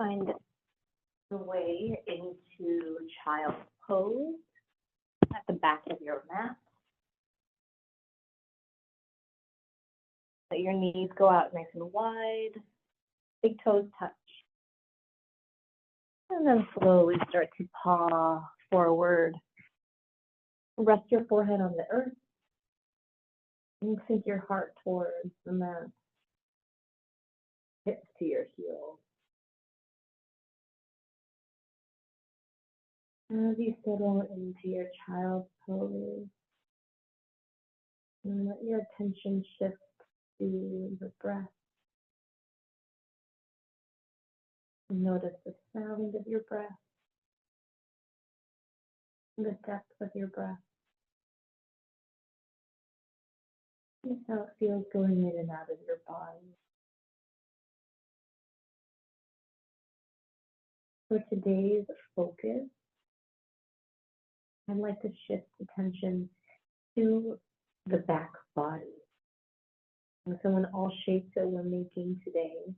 Find the way into child's pose at the back of your mat. Let your knees go out nice and wide, big toes touch. And then slowly start to paw forward. Rest your forehead on the earth and sink your heart towards the mat. Hips to your heels. As you settle into your child's pose, and let your attention shift to the breath. And notice the sound of your breath, the depth of your breath. Notice how it feels going in and out of your body. For today's focus, I'd like to shift attention to the back body. And so in all shapes that we're making today,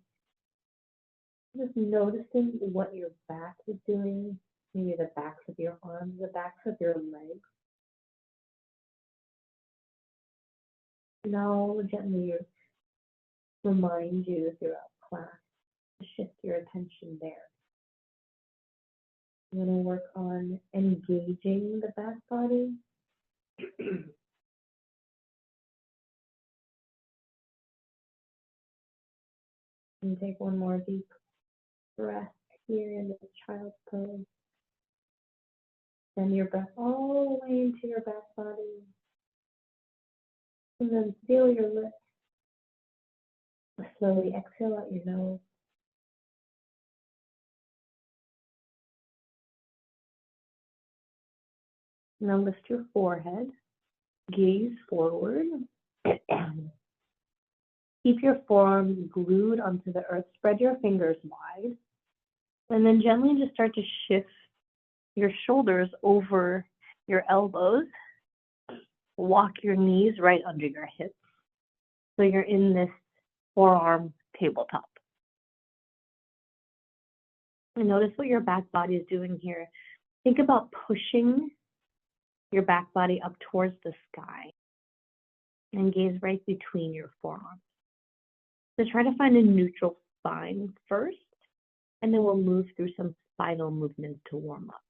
just noticing what your back is doing, maybe the backs of your arms, the backs of your legs. Now gently remind you throughout class to shift your attention there. You're going to work on engaging the back body. And take one more deep breath here in this child's pose. Send your breath all the way into your back body. And then seal your lips. Slowly exhale out your nose. Now lift your forehead, gaze forward. Keep your forearms glued onto the earth. Spread your fingers wide. And then gently just start to shift your shoulders over your elbows. Walk your knees right under your hips. So you're in this forearm tabletop. And notice what your back body is doing here. Think about pushing your back body up towards the sky and gaze right between your forearms. So try to find a neutral spine first, and then we'll move through some spinal movements to warm up.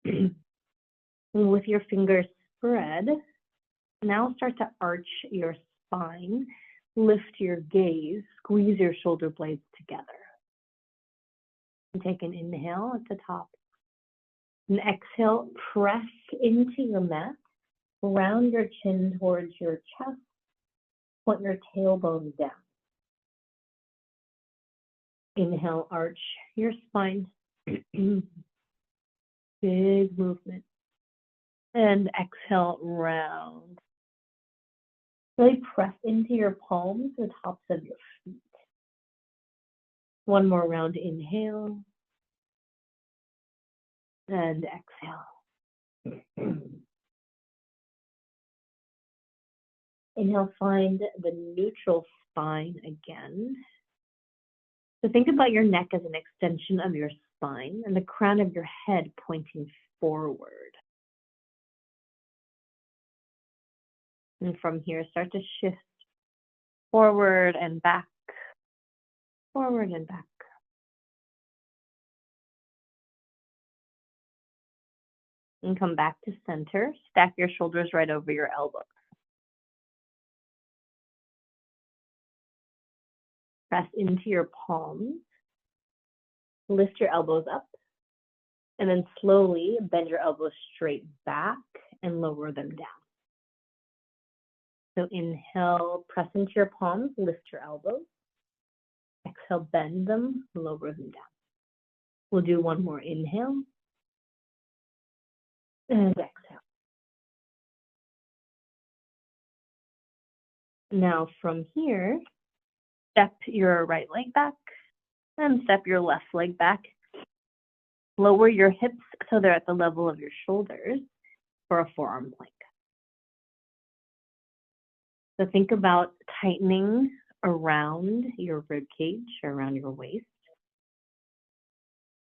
And with your fingers spread, now start to arch your spine, lift your gaze, squeeze your shoulder blades together. And take an inhale at the top. And exhale, press into your mat, round your chin towards your chest, point your tailbone down. Inhale, arch your spine. Big movement. And exhale, round. Really press into your palms, the tops of your feet. One more round, inhale. And exhale. Inhale, find the neutral spine again. So think about your neck as an extension of your spine and the crown of your head pointing forward. And from here, start to shift forward and back, forward and back. And come back to center. Stack your shoulders right over your elbows. Press into your palms. Lift your elbows up. And then slowly bend your elbows straight back and lower them down. So inhale, press into your palms, lift your elbows. Exhale, bend them, lower them down. We'll do one more inhale. And exhale. Now from here, step your right leg back and step your left leg back. Lower your hips so they're at the level of your shoulders for a forearm plank. So think about tightening around your rib cage, around your waist.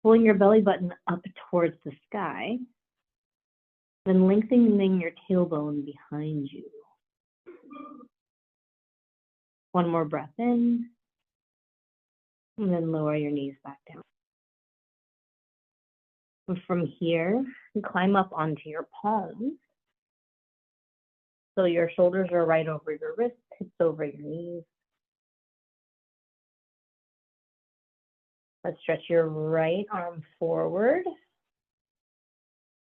Pulling your belly button up towards the sky, then lengthening your tailbone behind you. One more breath in, and then lower your knees back down. And from here, you climb up onto your palms. So your shoulders are right over your wrists, hips over your knees. Let's stretch your right arm forward.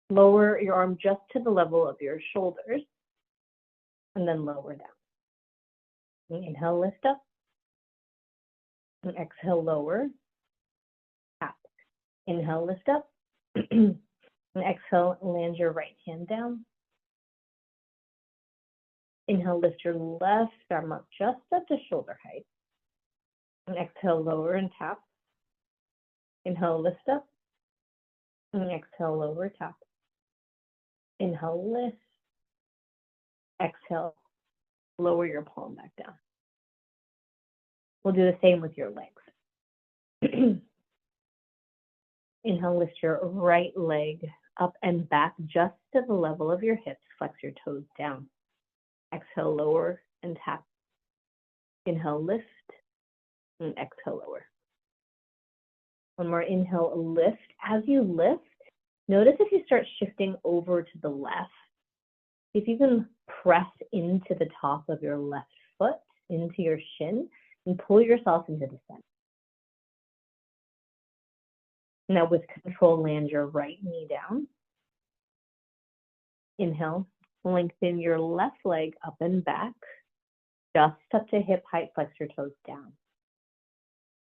Lower your arm just to the level of your shoulders, and then lower down. Inhale, lift up. And exhale, lower. Tap. Inhale, lift up. And exhale, land your right hand down. Inhale, lift your left arm up just at the shoulder height. And exhale, lower and tap. Inhale, lift up. And exhale, lower, tap. Inhale, lift. Exhale, lower your palm back down. We'll do the same with your legs. Inhale, lift your right leg up and back just to the level of your hips. Flex your toes down. Exhale, lower and tap. Inhale, lift, and exhale, lower. One more inhale, lift. As you lift, notice if you start shifting over to the left, if you can press into the top of your left foot, into your shin, and pull yourself into the center. Now with control, land your right knee down. Inhale, lengthen your left leg up and back, just up to hip height, flex your toes down.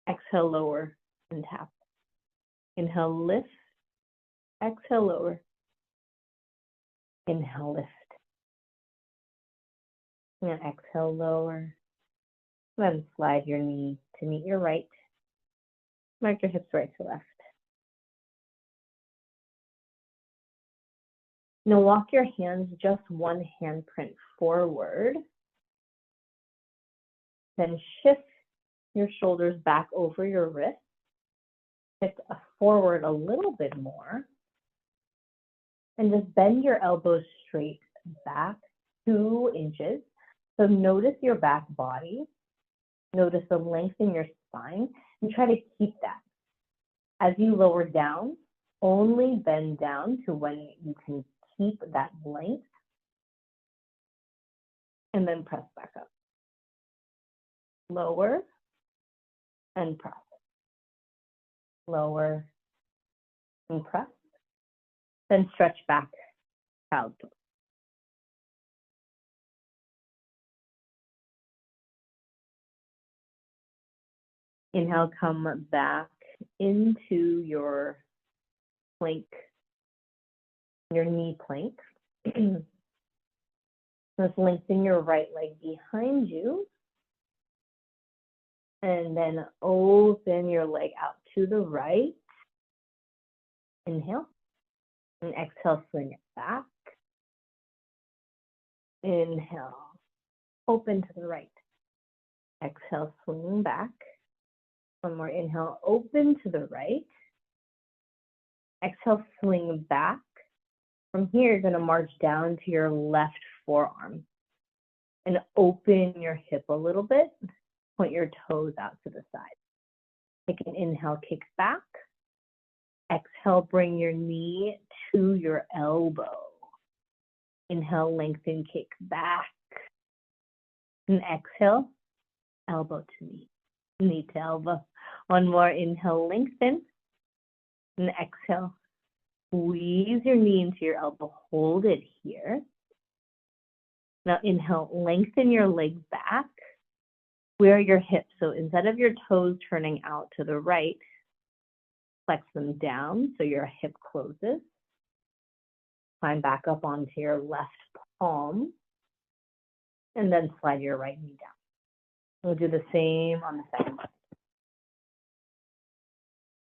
Exhale, lower and tap. Inhale, lift. Exhale, lower. Inhale, lift. And exhale, lower. Then slide your knee to meet your right. Mark your hips right to left. Now walk your hands just one handprint forward. Then shift your shoulders back over your wrist. Shift forward a little bit more. And just bend your elbows straight back 2 inches. So notice your back body. Notice the length in your spine. And try to keep that. As you lower down, only bend down to when you can keep that length. And then press back up. Lower and press. Lower and press. Then stretch back, child's pose. Inhale, come back into your plank, your knee plank. Just lengthen your right leg behind you. And then open your leg out to the right. Inhale. And exhale, swing it back. Inhale. Open to the right. Exhale, swing back. One more inhale, open to the right. Exhale, swing back. From here, you're going to march down to your left forearm. And open your hip a little bit. Point your toes out to the side. Take an inhale, kick back. Exhale, bring your knee to your elbow. Inhale, lengthen, kick back. And exhale, elbow to knee, knee to elbow. One more, inhale, lengthen. And exhale, squeeze your knee into your elbow. Hold it here. Now inhale, lengthen your leg back. Square your hips. So instead of your toes turning out to the right, flex them down so your hip closes. Climb back up onto your left palm. And then slide your right knee down. We'll do the same on the second side.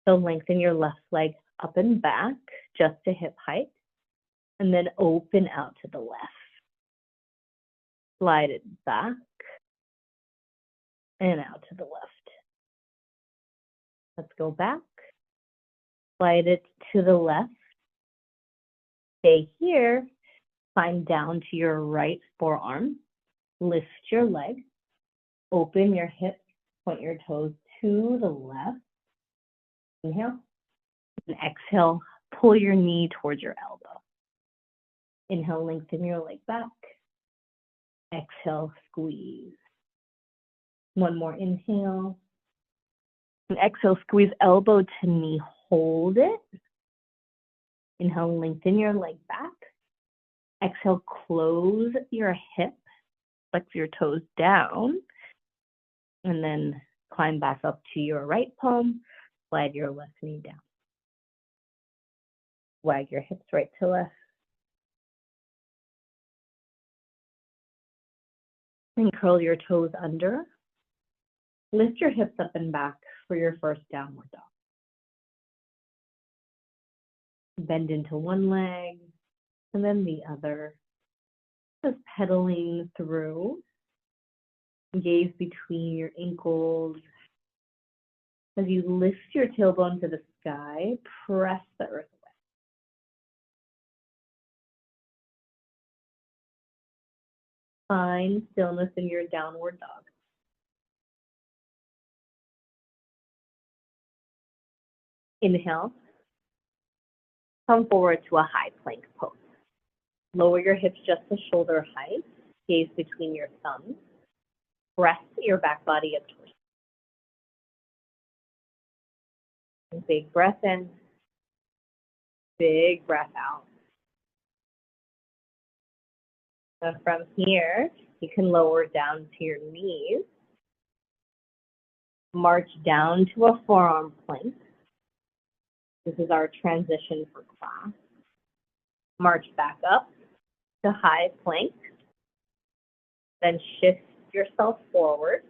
So lengthen your left leg up and back just to hip height. And then open out to the left. Slide it back. And out to the left. Let's go back Slide it to the left. Stay here. Climb down to your right forearm. Lift your leg. Open your hips. Point your toes to the left. Inhale. And exhale. Pull your knee towards your elbow. Inhale, lengthen your leg back. Exhale, squeeze. One more inhale. And exhale, squeeze elbow to knee. Hold it. Inhale, lengthen your leg back. Exhale, close your hip. Flex your toes down. And then climb back up to your right palm. Slide your left knee down. Wag your hips right to left. And curl your toes under. Lift your hips up and back for your first downward dog. Bend into one leg and then the other. Just pedaling through. Gaze between your ankles. As you lift your tailbone to the sky, press the earth away. Find stillness in your downward dog. Inhale. Come forward to a high plank pose. Lower your hips just to shoulder height. Gaze between your thumbs. Press your back body up towards you. Big breath in. Big breath out. Now from here, you can lower down to your knees. March down to a forearm plank. This is our transition for class. March back up to high plank. Then shift yourself forward.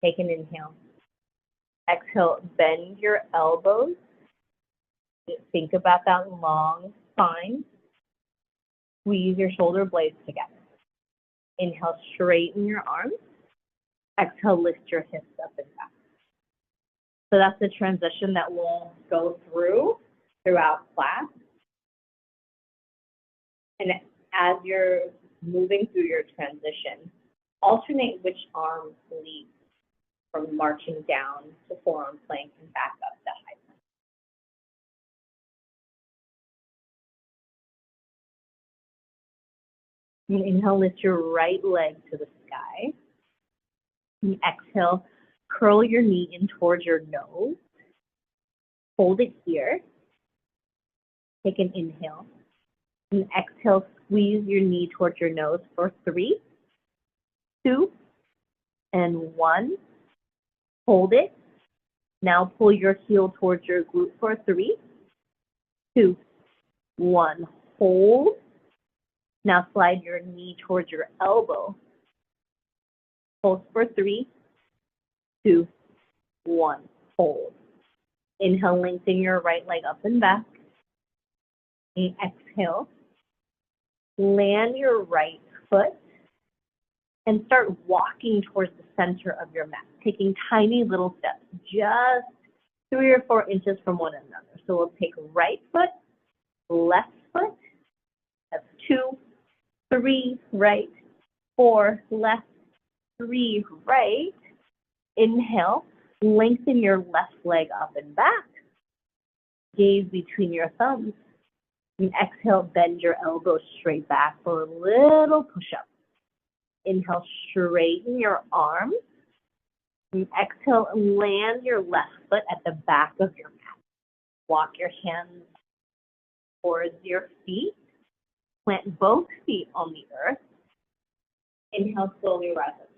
Take an inhale. Exhale, bend your elbows. Think about that long spine. Squeeze your shoulder blades together. Inhale, straighten your arms. Exhale, lift your hips up and back. So that's the transition that we'll go throughout class. And as you're moving through your transition, alternate which arm leads from marching down to forearm plank and back up to high plank. And inhale, lift your right leg to the sky. And exhale, curl your knee in towards your nose. Hold it here. Take an inhale. And exhale, squeeze your knee towards your nose for 3, 2, and 1. Hold it. Now pull your heel towards your glute for 3, 2, 1. Hold. Now slide your knee towards your elbow. Hold for 3, 2, 1. Hold. Inhale, lengthen your right leg up and back. And exhale. Land your right foot and start walking towards the center of your mat, taking tiny little steps, just 3 or 4 inches from one another. So we'll take right foot, left foot. That's 2, 3, right, 4, left, 3, right. Inhale, lengthen your left leg up and back. Gaze between your thumbs. And exhale, bend your elbows straight back for a little push-up. Inhale, straighten your arms. And exhale, land your left foot at the back of your mat. Walk your hands towards your feet. Plant both feet on the earth. Inhale, slowly rise up.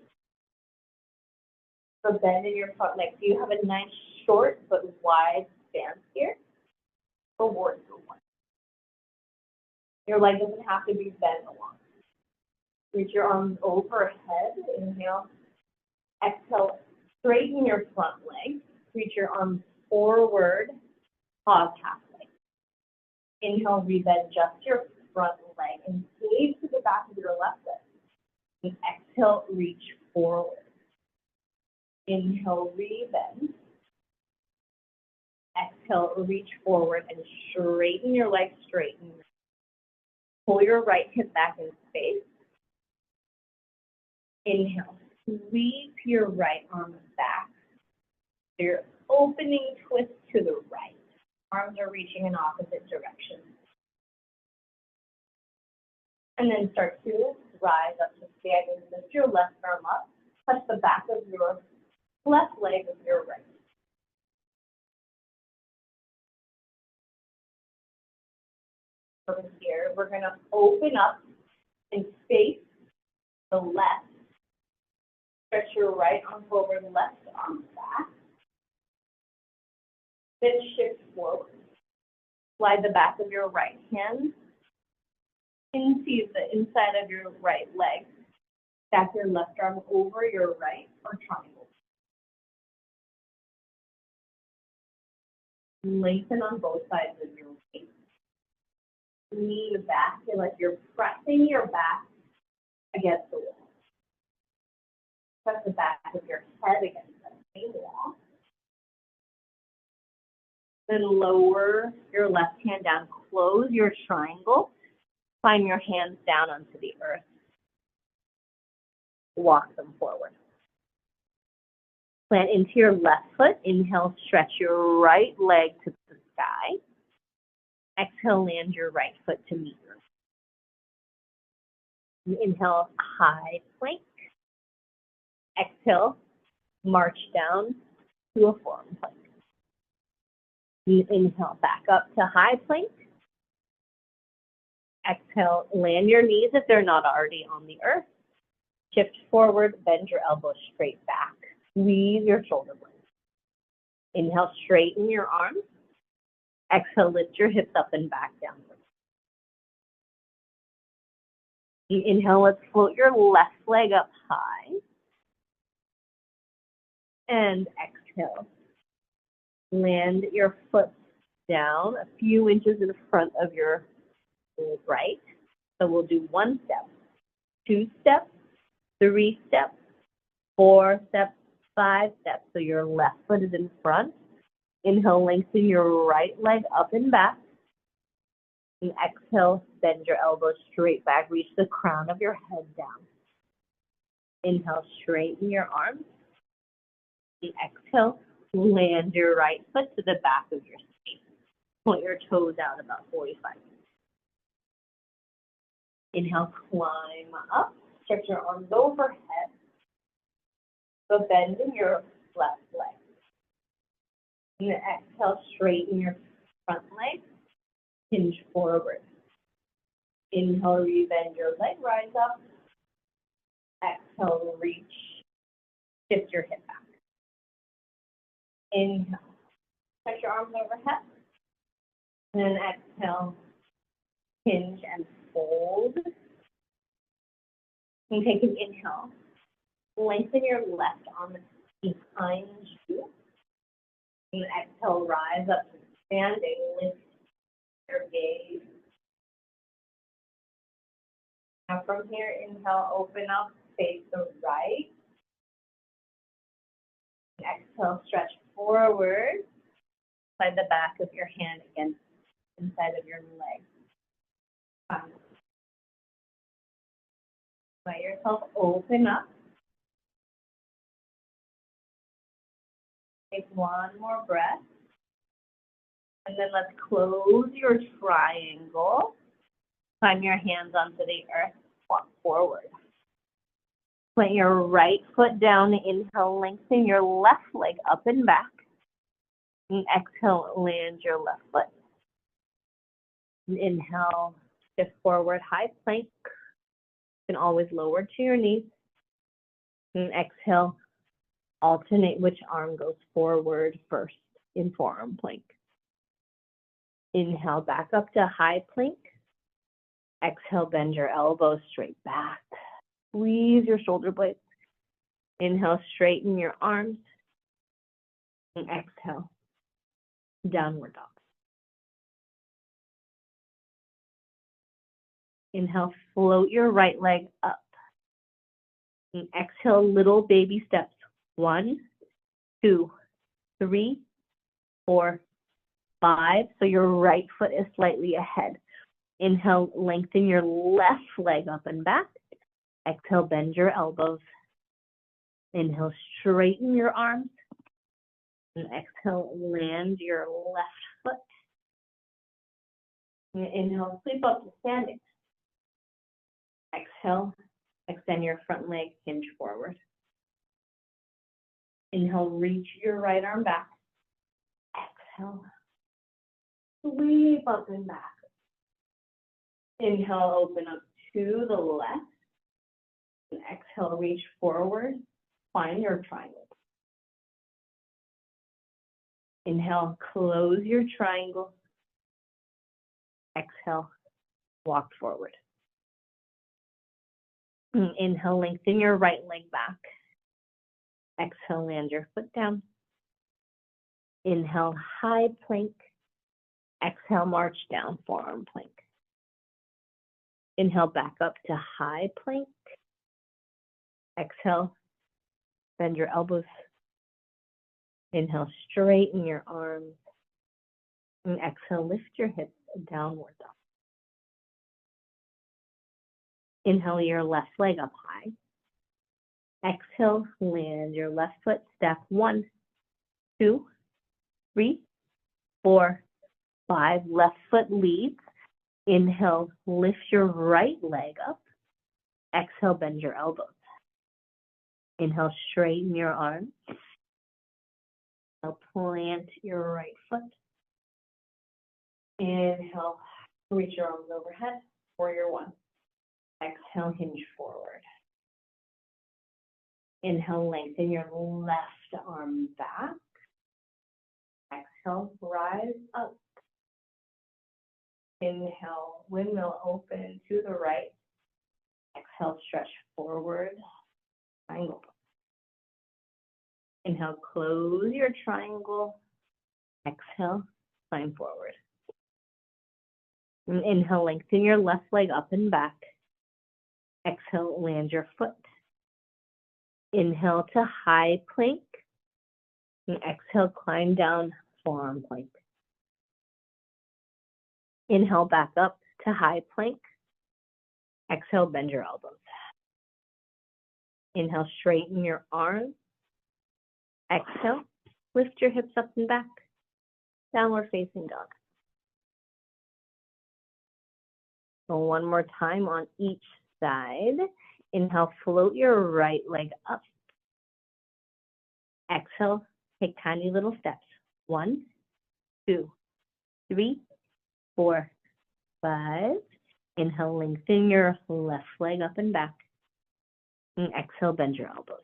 So bend in your front leg. So you have a nice short but wide stance here. Forward for 1. Your leg doesn't have to be bent along. Reach your arms overhead. Inhale. Exhale. Straighten your front leg. Reach your arms forward. Pause halfway. Inhale. Rebend just your front leg. And gaze to the back of your left leg. And exhale. Reach forward. Inhale. Rebend. Exhale, reach forward and straighten your legs, straighten. Pull your right hip back in space. Inhale, sweep your right arm back. So you're opening twist to the right. Arms are reaching in opposite directions. And then start to rise up to standing. Lift your left arm up. Touch the back of your left leg with your right. From here, we're going to open up and face the left. Stretch your right arm forward, left arm back. Then shift forward. Slide the back of your right hand into the inside of your right leg. Stack your left arm over your right or triangle. Lengthen on both sides of your waist. Lean back, feel like you're pressing your back against the wall. Press the back of your head against the same wall. Then lower your left hand down, close your triangle, climb your hands down onto the earth. Walk them forward. Plant into your left foot. Inhale, stretch your right leg to the sky. Exhale, land your right foot to meet earth. Inhale, high plank. Exhale, march down to a forearm plank. Inhale, back up to high plank. Exhale, land your knees if they're not already on the earth. Shift forward, bend your elbows straight back. Squeeze your shoulder blades. Inhale, straighten your arms. Exhale, lift your hips up and back down. Inhale, let's float your left leg up high. And exhale. Land your foot down a few inches in front of your right. So we'll do 1 step, 2 steps, 3 steps, 4 steps, 5 steps. So your left foot is in front. Inhale, lengthen your right leg up and back. And exhale, bend your elbows straight back. Reach the crown of your head down. Inhale, straighten your arms. And exhale, land your right foot to the back of your space. Point your toes out about 45 degrees. Inhale, climb up. Stretch your arms overhead. So bend in your left leg. And exhale, straighten your front leg. Hinge forward. Inhale, rebend your leg, rise up. Exhale, reach. Shift your hip back. Inhale. Stretch your arms overhead. And then exhale, hinge and fold. And take an inhale. Lengthen your left arm behind you. And exhale, rise up to standing. Lift your gaze. Now from here, inhale, open up, face the right. Exhale, stretch forward. Slide the back of your hand against inside of your leg. Let yourself open up. Take one more breath. And then let's close your triangle. Climb your hands onto the earth. Walk forward. Plant your right foot down. Inhale, lengthen your left leg up and back. And exhale, land your left foot. And inhale, shift forward, high plank. You can always lower to your knees. And exhale, alternate which arm goes forward first in forearm plank. Inhale, back up to high plank. Exhale, bend your elbows straight back. Squeeze your shoulder blades. Inhale, straighten your arms. And exhale, downward dog. Inhale, float your right leg up. And exhale, little baby steps. 1, 2, 3, 4, 5, so your right foot is slightly ahead. Inhale, lengthen your left leg up and back. Exhale, bend your elbows. Inhale, straighten your arms. And exhale, land your left foot. And inhale, sweep up to standing. Exhale, extend your front leg, hinge forward. Inhale, reach your right arm back. Exhale, sweep up and back. Inhale, open up to the left. And exhale, reach forward, find your triangle. Inhale, close your triangle. Exhale, walk forward. Inhale, lengthen your right leg back. Exhale, land your foot down. Inhale, high plank. Exhale, march down, forearm plank. Inhale, back up to high plank. Exhale, bend your elbows. Inhale, straighten your arms. And exhale, lift your hips, downward dog. Inhale your left leg up high. Exhale, land your left foot, step 1, 2, 3, 4, 5. Left foot leads. Inhale, lift your right leg up. Exhale, bend your elbows. Inhale, straighten your arms. Exhale, plant your right foot. Inhale, reach your arms overhead, warrior 1. Exhale, hinge forward. Inhale, lengthen your left arm back. Exhale, rise up. Inhale, windmill open to the right. Exhale, stretch forward, triangle. Inhale, close your triangle. Exhale, climb forward. And inhale, lengthen your left leg up and back. Exhale, land your foot. Inhale to high plank. And exhale, climb down, forearm plank. Inhale, back up to high plank. Exhale, bend your elbows. Inhale, straighten your arms. Exhale, lift your hips up and back. Downward facing dog. So one more time on each side. Inhale, float your right leg up. Exhale, take tiny little steps. 1, 2, 3, 4, 5. Inhale, lengthen your left leg up and back. And exhale, bend your elbows.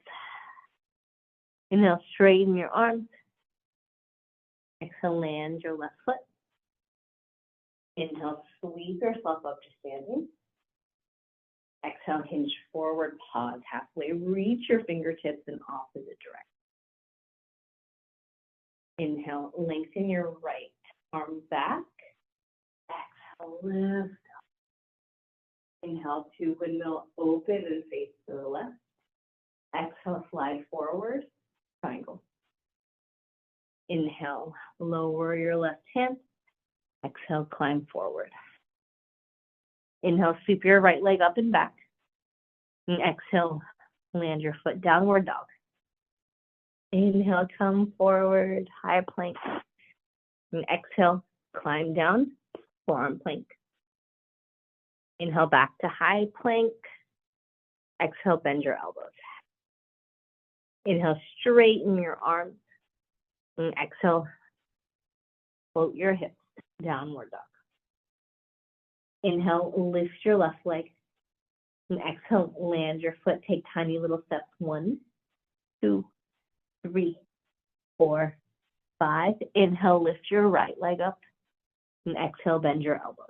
Inhale, straighten your arms. Exhale, land your left foot. Inhale, sweep yourself up to standing. Exhale, hinge forward, pause halfway. Reach your fingertips in opposite direction. Inhale, lengthen your right arm back. Exhale, lift up. Inhale to windmill open and face to the left. Exhale, slide forward, triangle. Inhale, lower your left hand. Exhale, climb forward. Inhale, sweep your right leg up and back. And exhale, land your foot, downward dog. Inhale, come forward, high plank. And exhale, climb down, forearm plank. Inhale, back to high plank. Exhale, bend your elbows. Inhale, straighten your arms. And exhale, float your hips, downward dog. Inhale, lift your left leg. And exhale, land your foot. Take tiny little steps. 1, 2, 3, 4, 5. Inhale, lift your right leg up. And exhale, bend your elbows.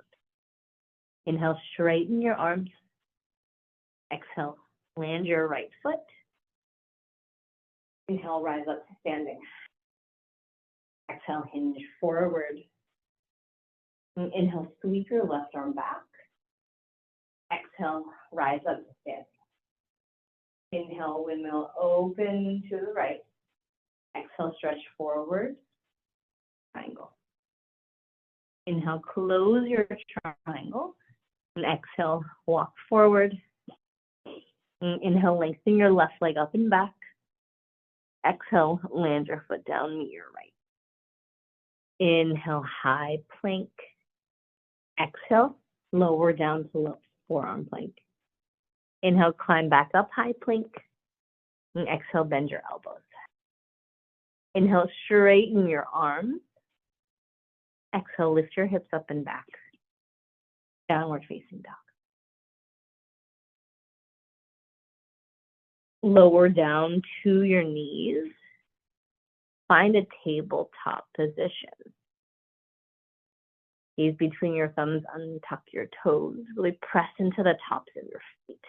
Inhale, straighten your arms. Exhale, land your right foot. Inhale, rise up to standing. Exhale, hinge forward. And inhale, sweep your left arm back. Exhale, rise up to standing. Inhale, windmill open to the right. Exhale, stretch forward, triangle. Inhale, close your triangle. And exhale, walk forward. And inhale, lengthen your left leg up and back. Exhale, land your foot down, meet your right. Inhale, high plank. Exhale, lower down to low forearm plank. Inhale, climb back up, high plank. And exhale, bend your elbows. Inhale, straighten your arms. Exhale, lift your hips up and back. Downward facing dog. Lower down to your knees. Find a tabletop position. Gaze between your thumbs, untuck your toes. Really press into the tops of your feet.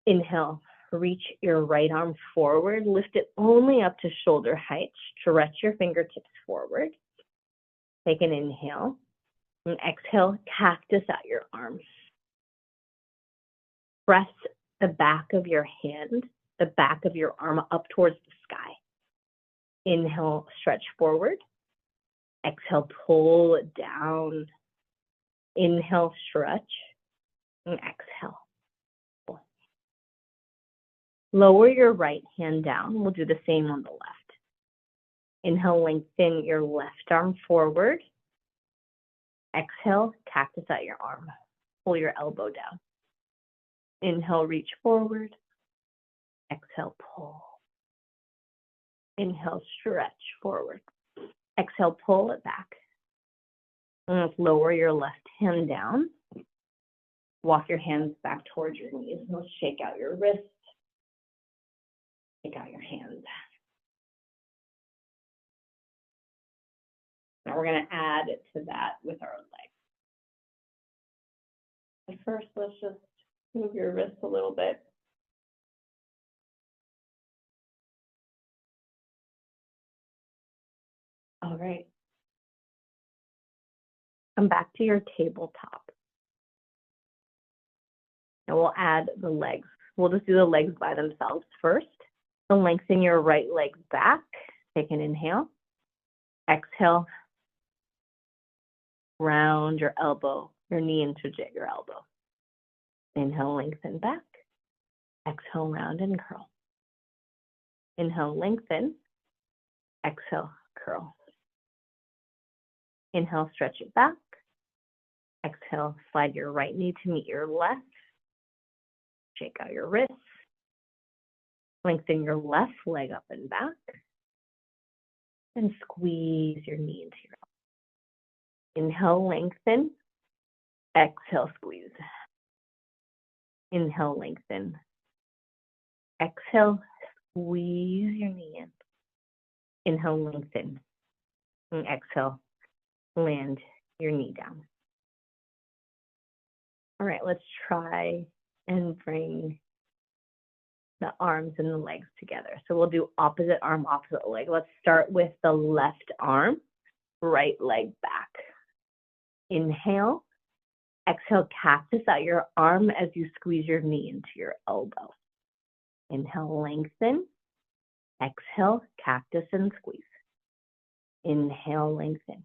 Inhale, reach your right arm forward. Lift it only up to shoulder height. Stretch your fingertips forward. Take an inhale. And exhale, cactus out your arms. Press the back of your hand, the back of your arm up towards the sky. Inhale, stretch forward. Exhale, pull it down. Inhale, stretch. And exhale. Pull. Lower your right hand down. We'll do the same on the left. Inhale, lengthen your left arm forward. Exhale, cactus out your arm. Pull your elbow down. Inhale, reach forward. Exhale, pull. Inhale, stretch forward. Exhale, pull it back. And let's lower your left hand down. Walk your hands back towards your knees. And let's shake out your wrists. Shake out your hands. Now we're going to add to that with our legs. But first, let's just move your wrists a little bit. All right. Come back to your tabletop. And we'll add the legs. We'll just do the legs by themselves first. So lengthen your right leg back. Take an inhale. Exhale. Round your elbow, your knee into your elbow. Inhale, lengthen back. Exhale, round and curl. Inhale, lengthen. Exhale, curl. Inhale, stretch it back. Exhale, slide your right knee to meet your left. Shake out your wrists. Lengthen your left leg up and back. And squeeze your knee into your elbow. Inhale, lengthen. Exhale, squeeze. Inhale, lengthen. Exhale, squeeze your knee in. Inhale, lengthen. And exhale, land your knee down. All right, let's try and bring the arms and the legs together. So we'll do opposite arm, opposite leg. Let's start with the left arm, right leg back. Inhale. Exhale, cactus out your arm as you squeeze your knee into your elbow. Inhale, lengthen. Exhale, cactus and squeeze. Inhale, lengthen.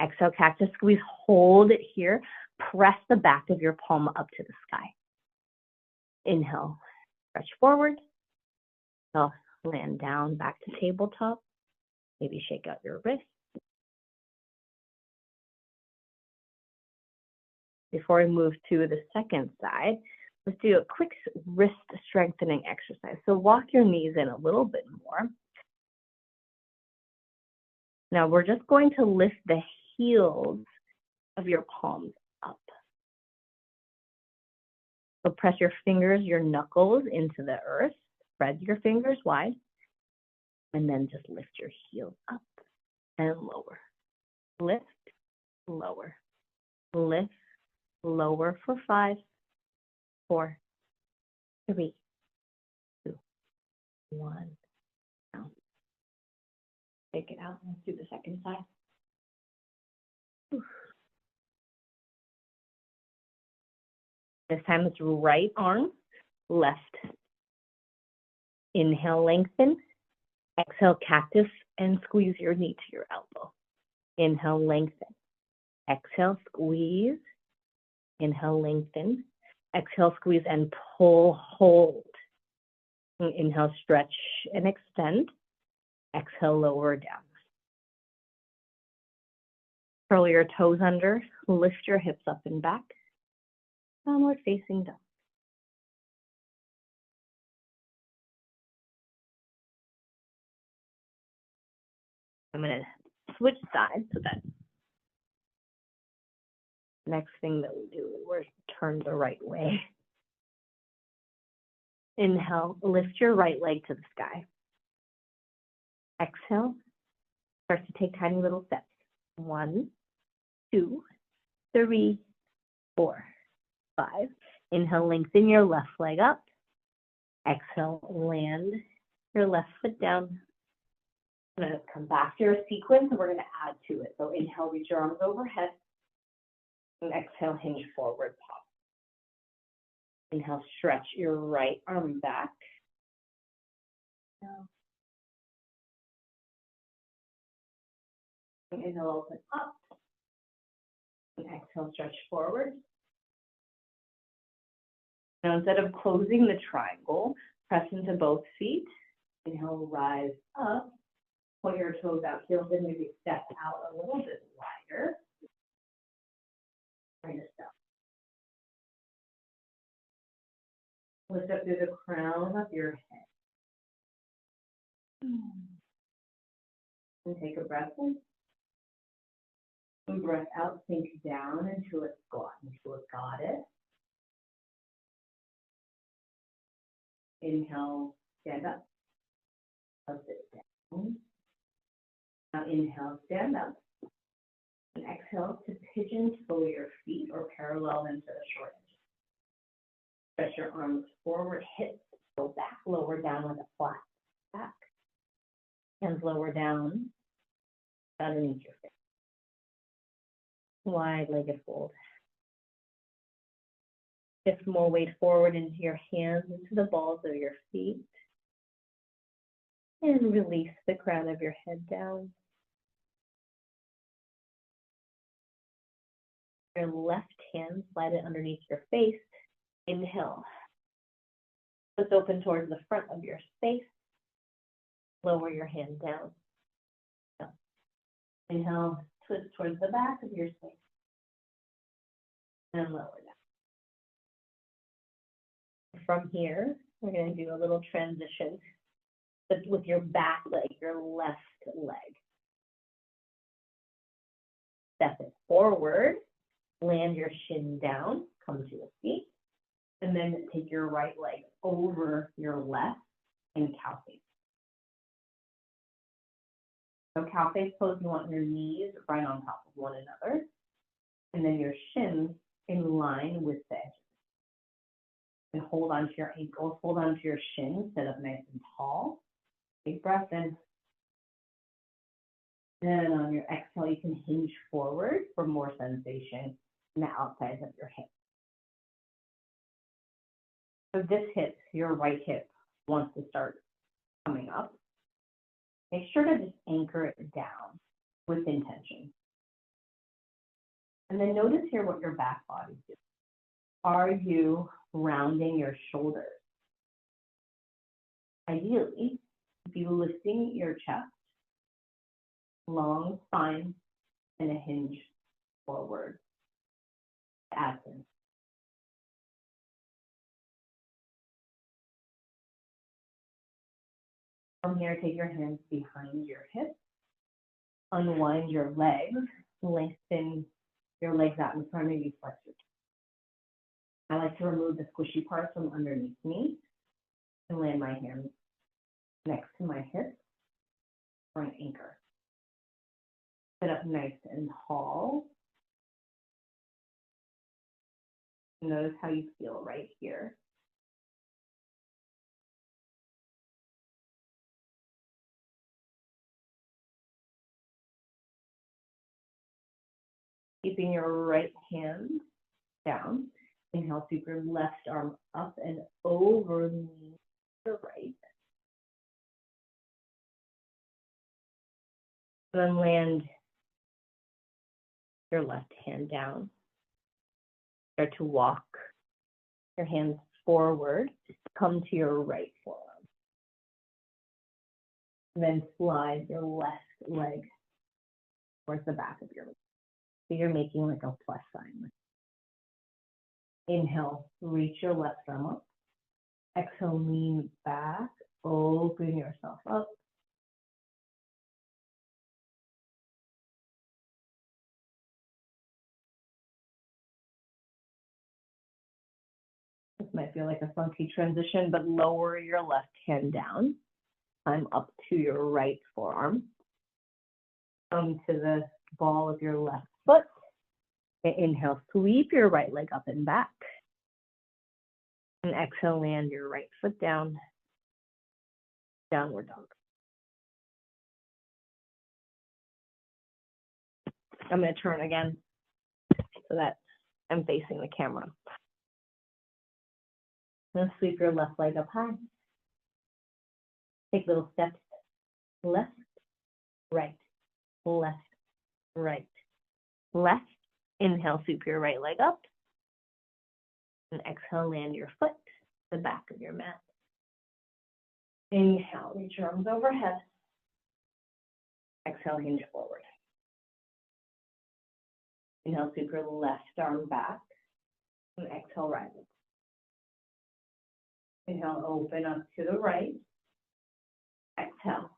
Exhale, cactus, squeeze. Hold it here. Press the back of your palm up to the sky. Inhale, stretch forward. So land down, back to tabletop. Maybe shake out your wrist. Before we move to the second side, let's do a quick wrist strengthening exercise. So walk your knees in a little bit more. Now we're just going to lift the heels of your palms up. So press your fingers, your knuckles into the earth. Spread your fingers wide. And then just lift your heels up and lower. Lift, lower. Lift, lower for 5, 4, 3, 2, 1. Down. Take it out. Let's do the second side. This time it's right arm, left. Inhale, lengthen. Exhale, cactus, and squeeze your knee to your elbow. Inhale, lengthen. Exhale, squeeze. Inhale, lengthen. Exhale, squeeze and pull, hold. Inhale, stretch and extend. Exhale, lower down. Curl your toes under, lift your hips up and back. Downward facing dog. I'm going to switch sides so that next thing that we do, we're turn the right way. Inhale, lift your right leg to the sky. Exhale, start to take tiny little steps. 1, 2, 3, 4, 5. Inhale, lengthen your left leg up. Exhale, land your left foot down. I'm going to come back to your sequence and we're going to add to it. So inhale, reach your arms overhead. And exhale, hinge forward, pop. Inhale, stretch your right arm back. Inhale, open up. And exhale, stretch forward. Now, instead of closing the triangle, press into both feet. Inhale, rise up. Point your toes out, heels in, maybe step out a little bit wider. Kind of stuff. Lift up through the crown of your head. And take a breath in. And breath out, sink down into a squat, into a goddess. Inhale, stand up. Sit down. Now inhale, stand up. And exhale to pigeon toe your feet or parallel them to the short edge. Stretch your arms forward, hips go back, lower down with a flat back. Hands lower down underneath your face. Wide-legged fold. Shift more weight forward into your hands, into the balls of your feet. And release the crown of your head down. Your left hand, slide it underneath your face. Inhale. Let's open towards the front of your space. Lower your hand down. Inhale, twist towards the back of your space. And lower down. From here, we're going to do a little transition, but with your back leg, your left leg. Step it forward, land your shin down, come to a seat, and then take your right leg over your left and cow face. So cow face pose, you want your knees right on top of one another, and then your shins in line with the edges. And hold onto your ankles, hold onto your shins, sit up nice and tall. Big breath in. Then on your exhale, you can hinge forward for more sensation in the outsides of your hip. So this hip, your right hip, wants to start coming up. Make sure to just anchor it down with intention. And then notice here what your back body's doing. Are you rounding your shoulders? Ideally, be lifting your chest, long spine, and a hinge forward. Asana. From here, take your hands behind your hips, unwind your legs, lengthen your legs out in front of you, flex your toes. I like to remove the squishy parts from underneath me and land my hands next to my hips for an anchor. Sit up nice and tall. Notice how you feel right here. Keeping your right hand down. Inhale, sweep your left arm up and over the right. Then land your left hand down. Start to walk your hands forward. Come to your right forearm. Then slide your left leg towards the back of your leg. So you're making like a plus sign. Inhale, reach your left arm up. Exhale, lean back, open yourself up. This might feel like a funky transition, but lower your left hand down. Climb up to your right forearm. Come to the ball of your left foot. And inhale, sweep your right leg up and back. And exhale, land your right foot down. Downward dog. I'm going to turn again so that I'm facing the camera. Now sweep your left leg up high. Take little steps. Left, right, left, right, left. Inhale, sweep your right leg up. And exhale, land your foot to the back of your mat. Inhale, reach your arms overhead. Exhale, hinge forward. Inhale, sweep your left arm back. And exhale, rise up. Inhale, open up to the right. Exhale,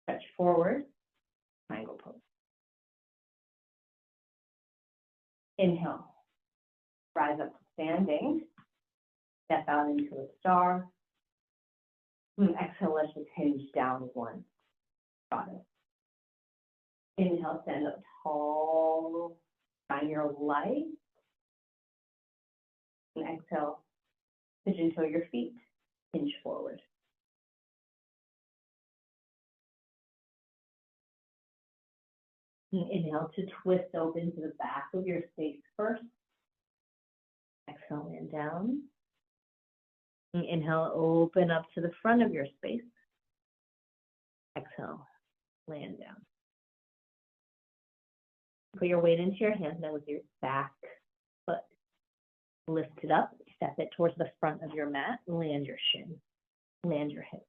stretch forward, triangle pose. Inhale, rise up to standing. Step out into a star. And exhale, let's just hinge down one. Got it. Inhale, stand up tall. Shine your light. And exhale, pigeon toe your feet. Hinge forward. And inhale to twist open to the back of your space first. Exhale, land down. And inhale, open up to the front of your space. Exhale, land down. Put your weight into your hands now with your back foot. Lift it up, step it towards the front of your mat, land your shin, land your hip.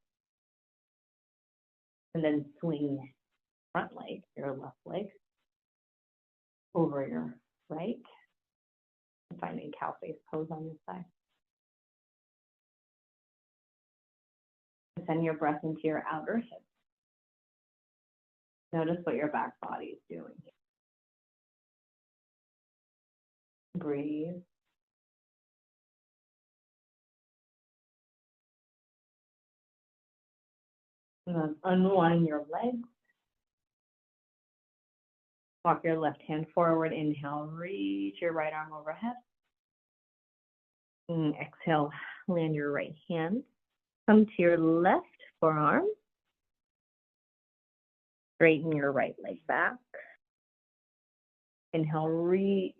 And then swing front leg, your left leg, over your right. And finding cow face pose on your side. And send your breath into your outer hip. Notice what your back body is doing. Breathe. And then unwind your legs. Walk your left hand forward. Inhale, reach your right arm overhead. And exhale, land your right hand. Come to your left forearm. Straighten your right leg back. Inhale, reach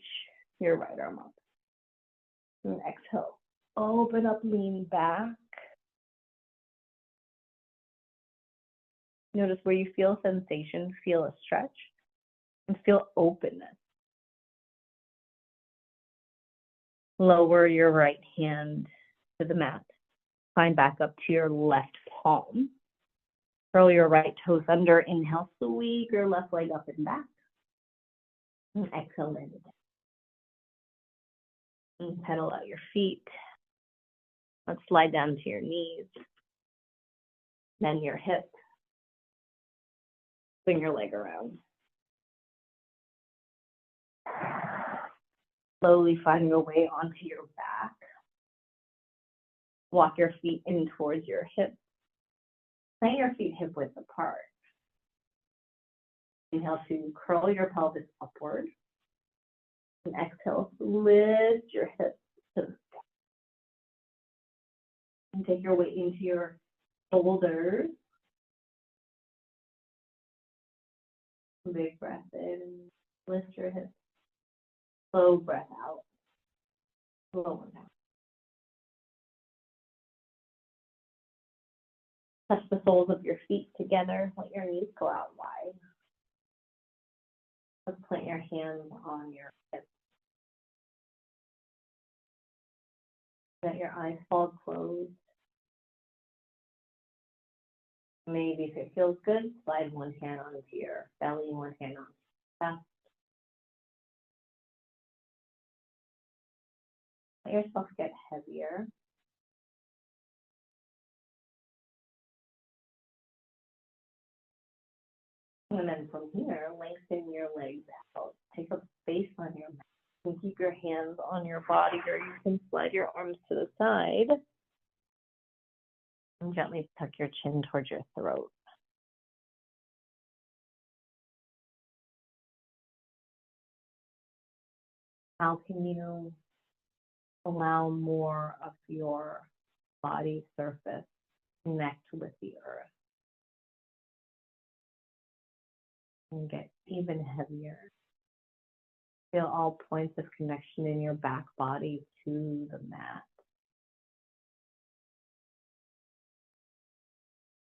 your right arm up. And exhale, open up, lean back. Notice where you feel sensation, feel a stretch, and feel openness. Lower your right hand to the mat. Climb back up to your left palm. Curl your right toes under. Inhale, sweep your left leg up and back. And exhale, land it down. And pedal out your feet. Let's slide down to your knees. Then your hips. Swing your leg around. Slowly find your way onto your back. Walk your feet in towards your hips. Plant your feet hip width apart. Inhale to curl your pelvis upward. And exhale, lift your hips to the sky. And take your weight into your shoulders. Big breath in. Lift your hips. Slow breath out. Slow one out. Touch the soles of your feet together. Let your knees go out wide. Let's plant your hands on your hips. Let your eyes fall closed. Maybe if it feels good, slide one hand onto your belly, one hand on your chest. Let yourself get heavier. And then from here, lengthen your legs out. Take up space on your mat. You can keep your hands on your body, or you can slide your arms to the side. And gently tuck your chin towards your throat. How can you allow more of your body surface connect with the earth and get even heavier? Feel all points of connection in your back body to the mat.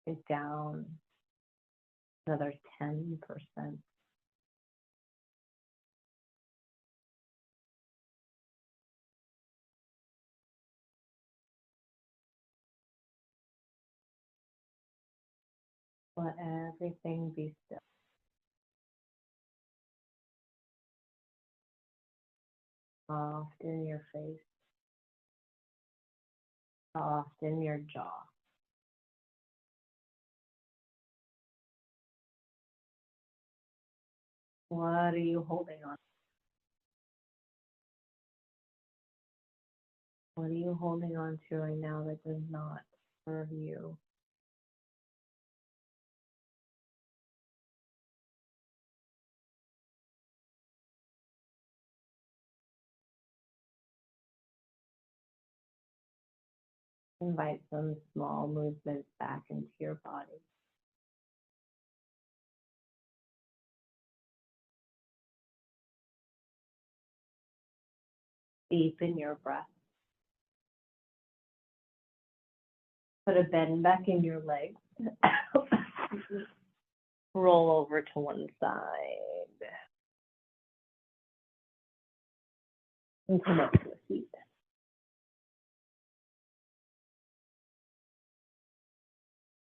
Get down another 10%. Let everything be still. Soft in your face. Soft in your jaw. What are you holding on? What are you holding on to right now that does not serve you? Invite some small movements back into your body. Deepen your breath. Put a bend back in your legs. Roll over to one side. And come up to a seat.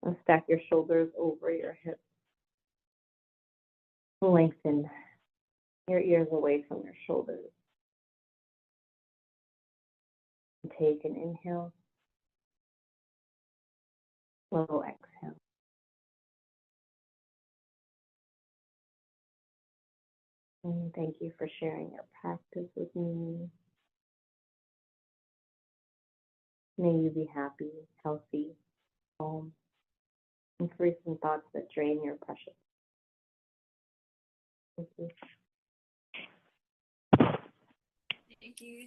And stack your shoulders over your hips. Lengthen your ears away from your shoulders. And take an inhale. Slow exhale. And thank you for sharing your practice with me. May you be happy, healthy, calm, and free from thoughts that drain your precious. Thank you. Thank you.